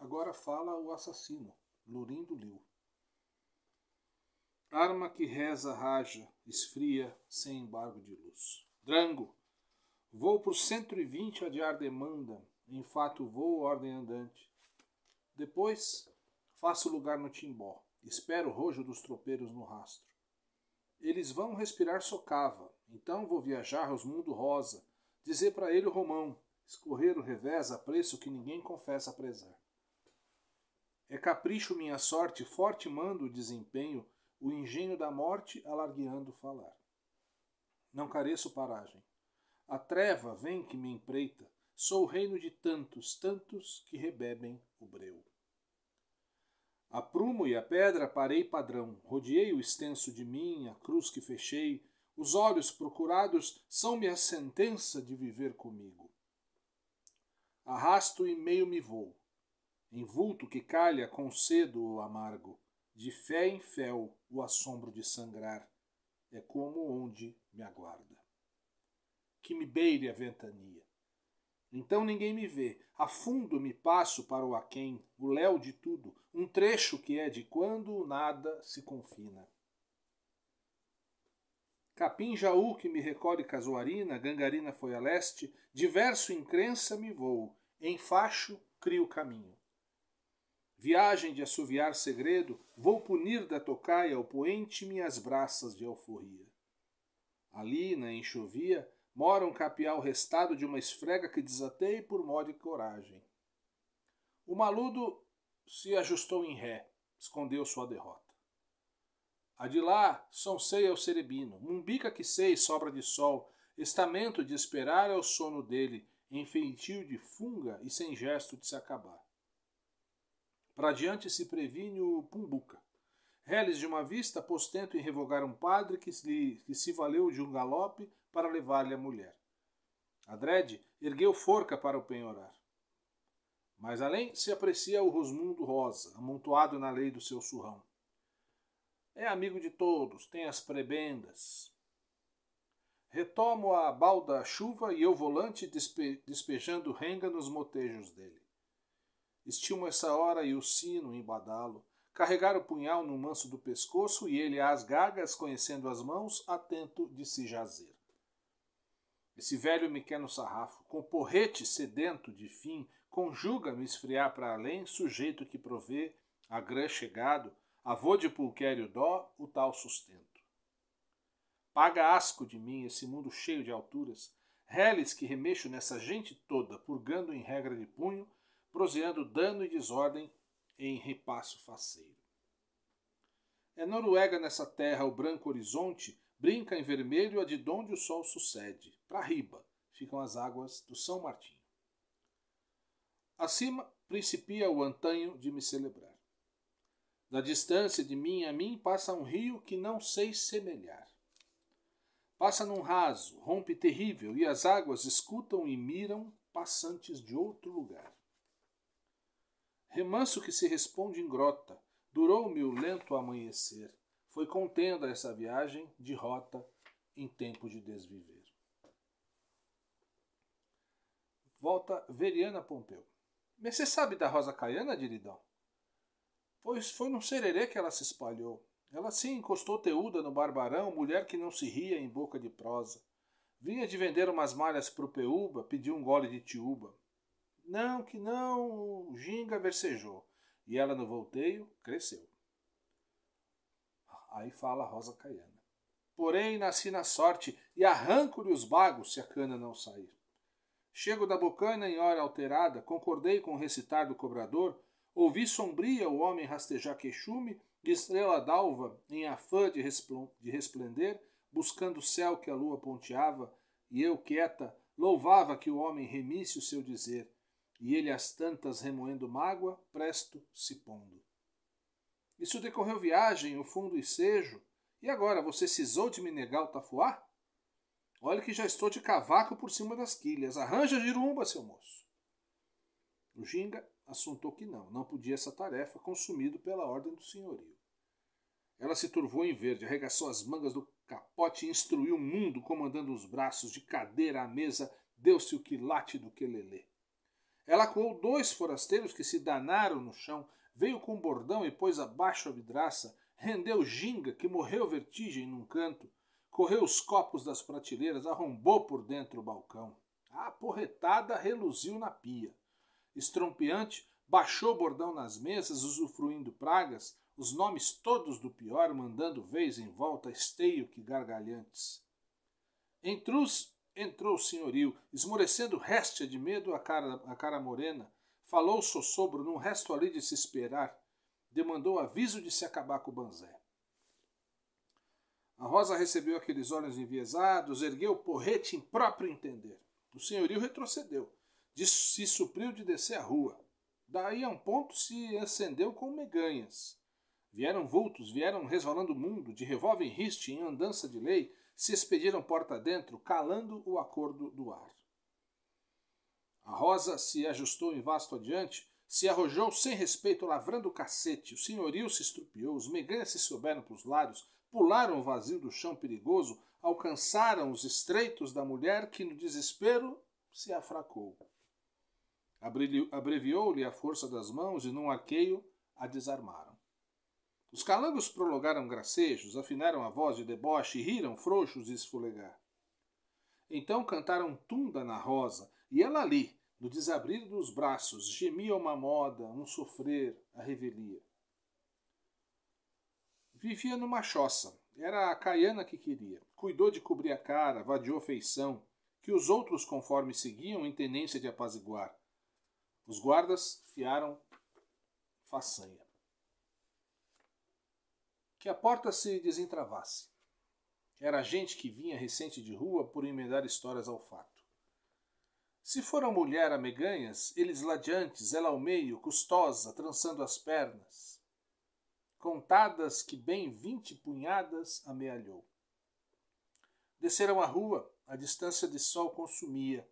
Agora fala o assassino, Lurindo Liu. Arma que reza raja, esfria, sem embargo de luz. Drango, vou por 120 adiar demanda, enfato voo ordem andante. Depois, faço lugar no timbó, espero o rojo dos tropeiros no rastro. Eles vão respirar socava, então vou viajar aos mundo rosa, dizer para ele o romão, escorrer o revés a preço que ninguém confessa prezar. É capricho minha sorte, forte mando o desempenho, o engenho da morte alargueando falar. Não careço paragem. A treva vem que me empreita, sou o reino de tantos, tantos que rebebem o breu. A prumo e a pedra parei padrão, rodeei o extenso de mim, a cruz que fechei, os olhos procurados são-me a sentença de viver comigo. Arrasto e meio me vou, em vulto que calha concedo o amargo, de fé em fel o assombro de sangrar, é como onde me aguarda. Que me beire a ventania. Então ninguém me vê, a fundo me passo para o aquém, o léu de tudo, um trecho que é de quando o nada se confina. Capim Jaú que me recolhe casuarina, gangarina foi a leste, diverso em crença me vou, em facho crio caminho. Viagem de assoviar segredo, vou punir da tocaia ao poente minhas braças de alforria. Ali, na enxovia, mora um capial restado de uma esfrega que desatei por mó de coragem. O maludo se ajustou em ré, escondeu sua derrota. A de lá, soncei ao cerebino, mumbica que sei, sobra de sol, estamento de esperar é o sono dele, em feitio de funga e sem gesto de se acabar. Para diante se previne o Pumbuca. Reles de uma vista, postento em revogar um padre que se valeu de um galope para levar-lhe a mulher. Adrede ergueu forca para o penhorar. Mais além se aprecia o Rosmundo Rosa, amontoado na lei do seu surrão. É amigo de todos, tem as prebendas. Retomo a balda chuva e eu volante despejando renga nos motejos dele. Estimo essa hora e o sino em badalo, carregar o punhal no manso do pescoço e ele às gagas, conhecendo as mãos, atento de se jazer. Esse velho me quer no sarrafo, com porrete sedento de fim, conjuga-me esfriar para além, sujeito que provê, a grã chegado, avô de pulquério dó, o tal sustento. Paga asco de mim esse mundo cheio de alturas, reles que remexo nessa gente toda, purgando em regra de punho, proseando dano e desordem em repasso faceiro. É Noruega nessa terra o branco horizonte, brinca em vermelho a de donde o sol sucede. Para riba ficam as águas do São Martinho. Acima principia o antanho de me celebrar. Da distância de mim a mim passa um rio que não sei semelhar. Passa num raso, rompe terrível, e as águas escutam e miram passantes de outro lugar. Remanso que se responde em grota, durou-me o lento amanhecer. Foi contenda essa viagem de rota em tempo de desviver. Volta Veriana Pompeu. Mas você sabe da Rosa Caiana, Diridão? Pois foi num sererê que ela se espalhou. Ela sim encostou teuda no barbarão, mulher que não se ria em boca de prosa. Vinha de vender umas malhas pro Peúba, pediu um gole de tiúba. Não, que não, o ginga versejou. E ela no volteio cresceu. Aí fala a Rosa Caiana. Porém, nasci na sorte e arranco-lhe os bagos se a cana não sair. Chego da bocana em hora alterada, concordei com o recitar do cobrador, ouvi sombria o homem rastejar queixume, de estrela d'alva em afã de resplender, buscando o céu que a lua ponteava, e eu, quieta, louvava que o homem remisse o seu dizer, e ele às tantas remoendo mágoa, presto se pondo. Isso decorreu viagem, o fundo e sejo, e agora você cisou de me negar o tafuá? Olha que já estou de cavaco por cima das quilhas, arranja a girumba, seu moço. O ginga assuntou que não podia essa tarefa, consumido pela ordem do senhorio. Ela se turvou em verde, arregaçou as mangas do capote e instruiu o mundo, comandando os braços, de cadeira à mesa, deu-se o quilate do quelelê. Ela coou 2 forasteiros que se danaram no chão, veio com bordão e pôs abaixo a vidraça, rendeu ginga, que morreu vertigem num canto, correu os copos das prateleiras, arrombou por dentro o balcão. A porretada reluziu na pia. Estrompeante, baixou o bordão nas mesas, usufruindo pragas, os nomes todos do pior, mandando vez em volta esteio que gargalhantes. Entrou o senhorio, esmorecendo réstia de medo a cara morena, falou sossobro num resto ali de se esperar, demandou aviso de se acabar com o banzé. A Rosa recebeu aqueles olhos enviesados, ergueu o porrete em próprio entender. O senhorio retrocedeu, se supriu de descer a rua. Daí a um ponto se acendeu com meganhas. Vieram vultos, vieram resvalando o mundo, de revólver em riste, em andança de lei, se expediram porta dentro, calando o acordo do ar. A Rosa se ajustou em vasto adiante, se arrojou sem respeito, lavrando o cacete. O senhorio se estrupiou, os meganhas se souberam para os lados, pularam o vazio do chão perigoso, alcançaram os estreitos da mulher que, no desespero, se afracou. Abreviou-lhe a força das mãos e, num arqueio, a desarmaram. Os calangos prolongaram gracejos, afinaram a voz de deboche, riram frouxos de esfolegar. Então cantaram tunda na Rosa, e ela ali, no desabrir dos braços, gemia uma moda, um sofrer, a revelia. Vivia numa choça. Era a Caiana que queria. Cuidou de cobrir a cara, vadiou feição, que os outros, conforme seguiam, em tenência de apaziguar. Os guardas fiaram façanha. Que a porta se desentravasse. Era gente que vinha recente de rua por emendar histórias ao fato. Se foram mulher a meganhas, eles ladiantes, ela ao meio, custosa, trançando as pernas. Contadas que bem 20 punhadas amealhou. Desceram a rua, a distância de sol consumia.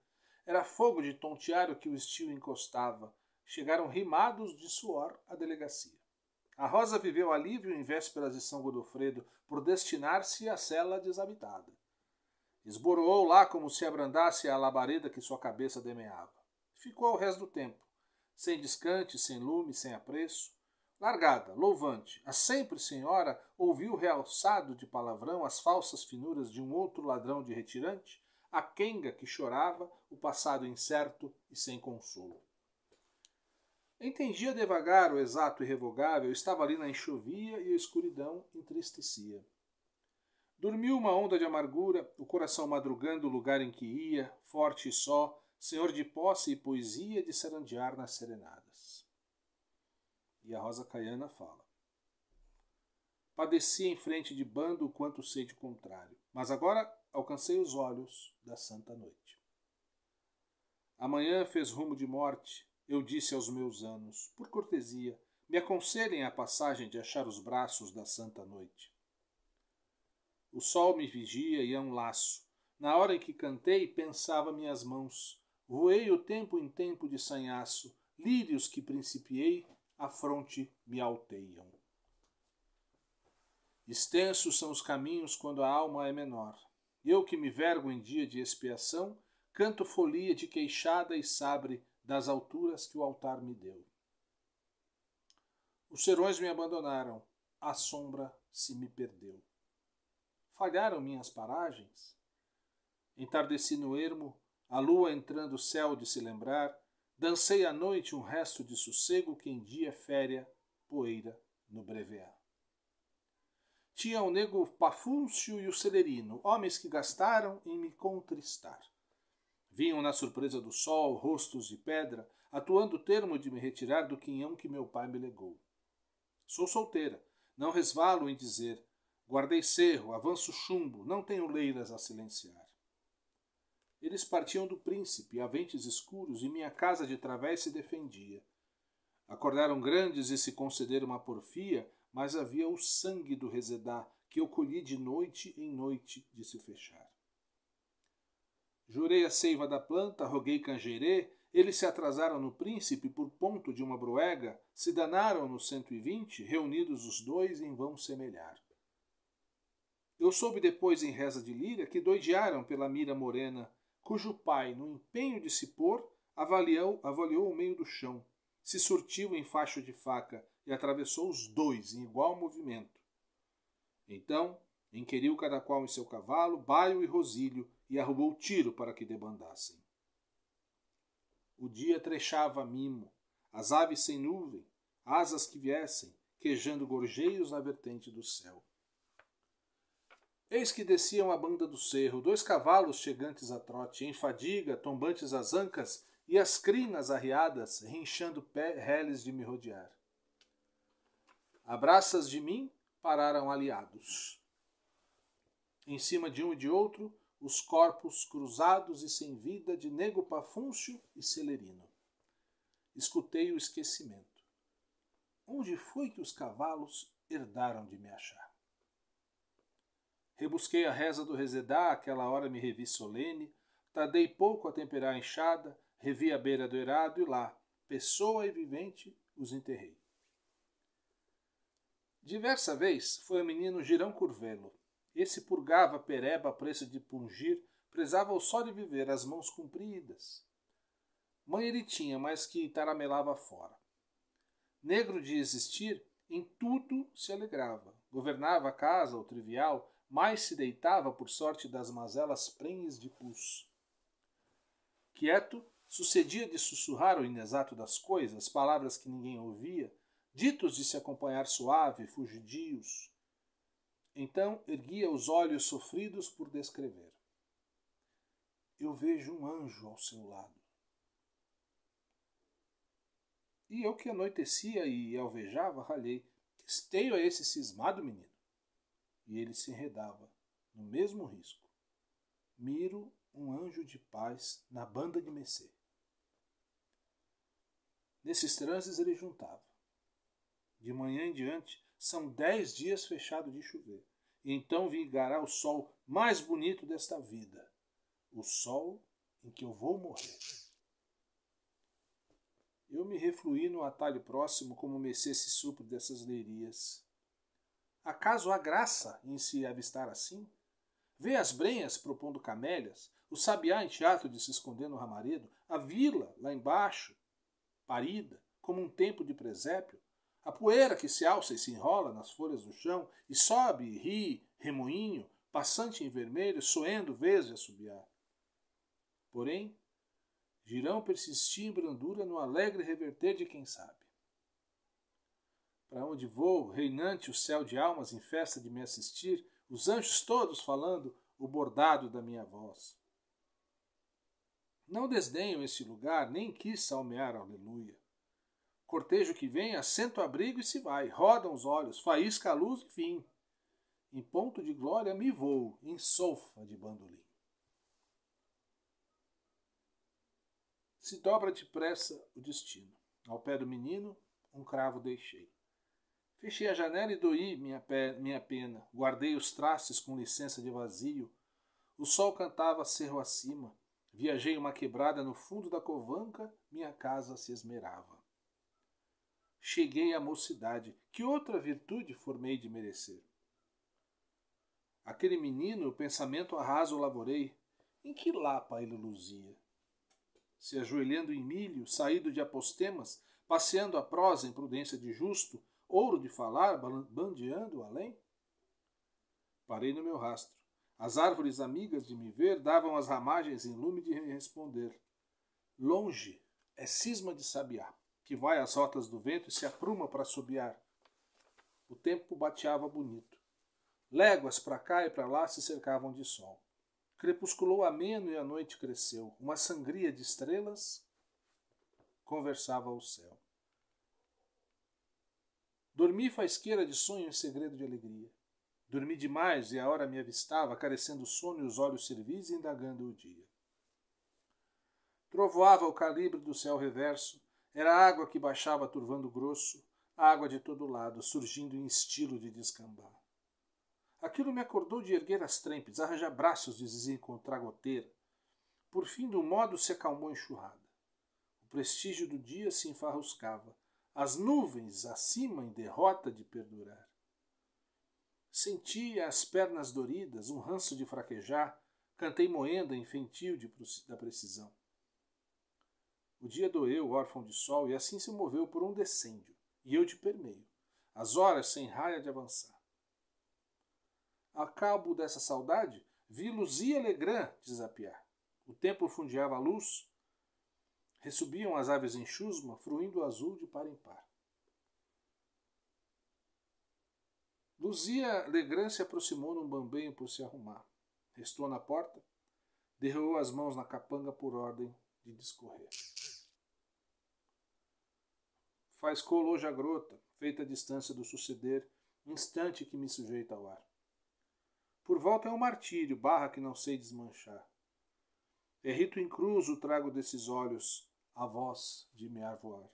Era fogo de tontear o que o estio encostava. Chegaram rimados de suor à delegacia. A Rosa viveu alívio em vésperas de São Godofredo por destinar-se à cela desabitada. Esboroou lá como se abrandasse a labareda que sua cabeça demeava. Ficou o resto do tempo, sem descante, sem lume, sem apreço. Largada, louvante, a sempre senhora ouviu realçado de palavrão as falsas finuras de um outro ladrão de retirante, a quenga que chorava o passado incerto e sem consolo. Entendia devagar o exato irrevogável, estava ali na enxovia e a escuridão entristecia. Dormiu uma onda de amargura, o coração madrugando o lugar em que ia, forte e só, senhor de posse e poesia de serandear nas serenadas. E a Rosa Caiana fala. Padeci em frente de bando o quanto sei de contrário, mas agora alcancei os olhos da santa noite. Amanhã fez rumo de morte, eu disse aos meus anos, por cortesia, me aconselhem a passagem de achar os braços da santa noite. O sol me vigia e a um laço. Na hora em que cantei, pensava minhas mãos. Voei o tempo em tempo de sanhaço. Lírios que principiei, a fronte me alteiam. Extensos são os caminhos quando a alma é menor. Eu que me vergo em dia de expiação, canto folia de queixada e sabre das alturas que o altar me deu. Os serões me abandonaram, a sombra se me perdeu. Falharam minhas paragens? Entardeci no ermo, a lua entrando o céu de se lembrar, dancei à noite um resto de sossego que em dia féria, poeira no brevear. Tinha o nego Pafúncio e o Celerino, homens que gastaram em me contristar. Vinham na surpresa do sol, rostos de pedra, atuando o termo de me retirar do quinhão que meu pai me legou. Sou solteira, não resvalo em dizer, guardei cerro, avanço chumbo, não tenho leiras a silenciar. Eles partiam do príncipe, aventes escuros, e minha casa de través se defendia. Acordaram grandes e se concederam uma porfia, mas havia o sangue do Resedá, que eu colhi de noite em noite de se fechar. Jurei a seiva da planta, roguei canjerê, eles se atrasaram no príncipe por ponto de uma broega, se danaram no 120, reunidos os dois em vão semelhar. Eu soube depois em reza de líria que doidearam pela mira morena, cujo pai, no empenho de se pôr, avaliou o meio do chão, se surtiu em facho de faca e atravessou os dois em igual movimento. Então, enqueriu cada qual em seu cavalo, baio e rosilho, e arrumou tiro para que debandassem. O dia trechava a mimo, as aves sem nuvem, asas que viessem, quejando gorjeios na vertente do céu. Eis que desciam a banda do cerro, 2 cavalos chegantes a trote, em fadiga, tombantes as ancas, e as crinas arriadas, rinchando reles de me rodear. A braças de mim pararam aliados. Em cima de um e de outro, os corpos cruzados e sem vida de Nego Pafúncio e Celerino. Escutei o esquecimento. Onde foi que os cavalos herdaram de me achar? Rebusquei a reza do Rezedá, aquela hora me revi solene, tardei pouco a temperar a enxada, revi a beira do erado e lá, pessoa e vivente, os enterrei. Diversa vez foi o menino Girão Curvelo. Esse purgava pereba a preço de pungir, prezava o só de viver, as mãos compridas. Mãe ele tinha, mas que taramelava fora. Negro de existir, em tudo se alegrava. Governava a casa, o trivial, mais se deitava por sorte das mazelas prenhes de pus. Quieto, sucedia de sussurrar o inexato das coisas, palavras que ninguém ouvia, ditos de se acompanhar suave, fugidios. Então erguia os olhos sofridos por descrever. Eu vejo um anjo ao seu lado. E eu que anoitecia e alvejava, ralhei. Que esteio é esse cismado, menino? E ele se enredava, no mesmo risco. Miro um anjo de paz na banda de Messê. Nesses transes ele juntava. De manhã em diante, são 10 dias fechado de chover. E então vingará o sol mais bonito desta vida. O sol em que eu vou morrer. Eu me refluí no atalho próximo como Messê se supre dessas leirias. Acaso há graça em se avistar assim? Vê as brenhas propondo camélias, o sabiá em teatro de se esconder no ramaredo, a vila, lá embaixo, parida, como um tempo de presépio, a poeira que se alça e se enrola nas folhas do chão, e sobe, e ri, remoinho, passante em vermelho, soendo vez de assobiar. Porém, Girão persistia em brandura no alegre reverter de quem sabe. Para onde vou, reinante o céu de almas em festa de me assistir, os anjos todos falando o bordado da minha voz. Não desdenho este lugar, nem quis salmear aleluia. Cortejo que vem, assenta o abrigo e se vai, rodam os olhos, faísca a luz e fim. Em ponto de glória me vou, em solfa de bandolim. Se dobra depressa o destino. Ao pé do menino, um cravo deixei. Fechei a janela e doí minha pena. Guardei os trastes com licença de vazio. O sol cantava cerro acima. Viajei uma quebrada no fundo da covanca, minha casa se esmerava. Cheguei à mocidade, que outra virtude formei de merecer. Aquele menino, o pensamento arraso lavorei, em que lapa ele luzia? Se ajoelhando em milho, saído de apostemas, passeando a prosa em prudência de justo, ouro de falar, bandeando além? Parei no meu rastro. As árvores amigas de me ver davam as ramagens em lume de me responder. Longe é cisma de sabiá, que vai às rotas do vento e se apruma para assobiar. O tempo bateava bonito. Léguas para cá e para lá se cercavam de sol. Crepusculou ameno e a noite cresceu. Uma sangria de estrelas conversava ao céu. Dormi faisqueira de sonho em segredo de alegria. Dormi demais e a hora me avistava, carecendo o sono e os olhos servis e indagando o dia. Trovoava o calibre do céu reverso, era água que baixava turvando grosso, água de todo lado, surgindo em estilo de descambar. Aquilo me acordou de erguer as trempes, arranjar braços de desencontrar goteira. Por fim, do modo se acalmou a enxurrada. O prestígio do dia se enfarruscava, as nuvens acima em derrota de perdurar. Sentia as pernas doridas, um ranço de fraquejar, cantei moenda em feitio da precisão. O dia doeu, órfão de sol, e assim se moveu por um decêndio, e eu de permeio, as horas sem raia de avançar. A cabo dessa saudade, vi Luzia Legrand desapiar. O templo fundeava a luz, ressubiam as aves em chusma, fruindo o azul de par em par. Luzia Legrand se aproximou num bambenho por se arrumar. Restou na porta, derreou as mãos na capanga por ordem de discorrer. Faiscou loja grota, feita a distância do suceder, instante que me sujeita ao ar. Por volta é um martírio, barra que não sei desmanchar. É rito incruso trago desses olhos, a voz de me arvoar.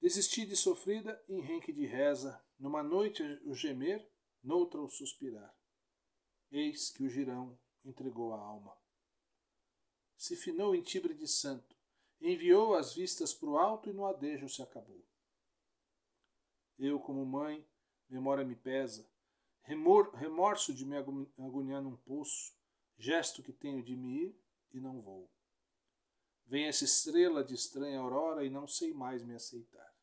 Desisti de sofrida em renque de reza, numa noite o gemer, noutra o suspirar. Eis que o girão entregou a alma. Se finou em tibre de santo, enviou as vistas pro alto e no adejo se acabou. Eu, como mãe, memória me pesa, remorso de me agoniar num poço, gesto que tenho de me ir e não vou. Vem essa estrela de estranha aurora e não sei mais me aceitar.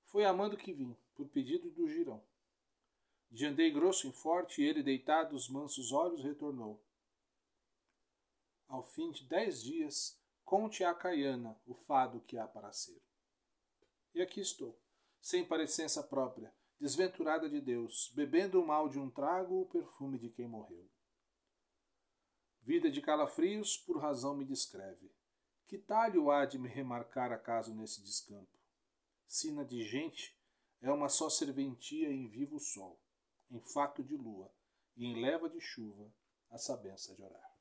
Foi amando que vim, por pedido do girão. De andei grosso em forte, e ele, deitado os mansos olhos, retornou. Ao fim de 10 dias, conte à Caiana o fado que há para ser. E aqui estou, sem parecença própria, desventurada de Deus, bebendo o mal de um trago o perfume de quem morreu. Vida de calafrios, por razão me descreve. Que talho há de me remarcar acaso nesse descampo? Sina de gente é uma só serventia em vivo sol, em fato de lua e em leva de chuva, a sabença de orar.